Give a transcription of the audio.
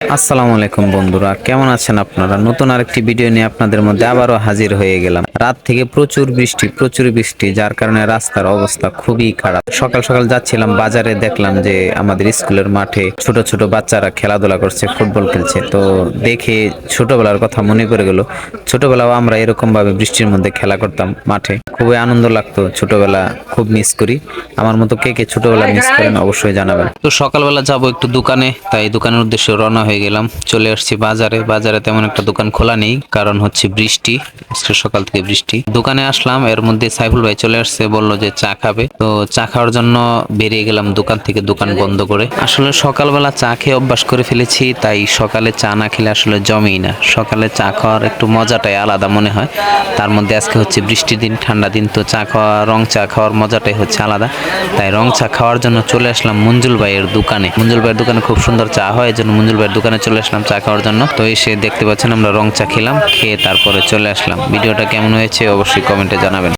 আসসালামু আলাইকুম বন্ধুরা, কেমন আছেন আপনারা? নতুন আরেকটি ভিডিও নিয়ে আপনাদের মধ্যে আবারও হাজির হয়ে গেলাম। রাত থেকে প্রচুর বৃষ্টি, যার কারণে রাস্তার অবস্থা খুবই খারাপ। সকাল সকাল যাচ্ছিলাম বাজারে, দেখলাম যে আমাদের স্কুলের মাঠে ছোট ছোট বাচ্চারা খেলাধুলা করছে, ফুটবল খেলছে। তো দেখে ছোটবেলার কথা মনে পড়ে গেল। ছোটবেলাও আমরা এরকম ভাবে বৃষ্টির মধ্যে খেলা করতাম মাঠে, খুবই আনন্দ লাগতো। ছোটবেলা খুব মিস করি। আমার মতো কে কে ছোটবেলা মিস করেন অবশ্যই জানাবেন। তো সকালবেলা যাব একটু দোকানে, তাই দোকানের উদ্দেশ্যে রওনা হয়ে গেলাম। চলে আসছি বাজারে। বাজারে তেমন একটা দোকান খোলা নেই, কারণ হচ্ছে বৃষ্টি। আজকে সকাল থেকে বৃষ্টি। দোকানে আসলাম, এর মধ্যে সাইফুল ভাই চলে আসছে, বললো যে চা খাবে। তো চা খাওয়ার জন্য বেরিয়ে গেলাম দোকান থেকে, দোকান বন্ধ করে। আসলে সকালবেলা চা খেয়ে অভ্যাস করে ফেলেছি, তাই সকালে চা না খেলে আসলে জমেই না। সকালে চা খাওয়ার একটু মজাটাই আলাদা মনে হয়। তার মধ্যে আজকে হচ্ছে বৃষ্টির দিন, ঠান্ডা দিন, তো চা খাওয়া, রং চা খাওয়ার মজাটাই হচ্ছে আলাদা। তাই রং চা খাওয়ার জন্য চলে আসলাম মঞ্জুল ভাইয়ের দোকানে। মঞ্জুল ভাইয়ের দোকানে খুব সুন্দর চা হয়, এই জন্য মঞ্জুল ভাইয়ের দোকানে চলে আসলাম চা খাওয়ার জন্য। তো এসে দেখতে পাচ্ছেন আমরা রং চা খেলাম, খেয়ে তারপরে চলে আসলাম। ভিডিওটা কেমন হয়েছে অবশ্যই কমেন্টে জানাবেন।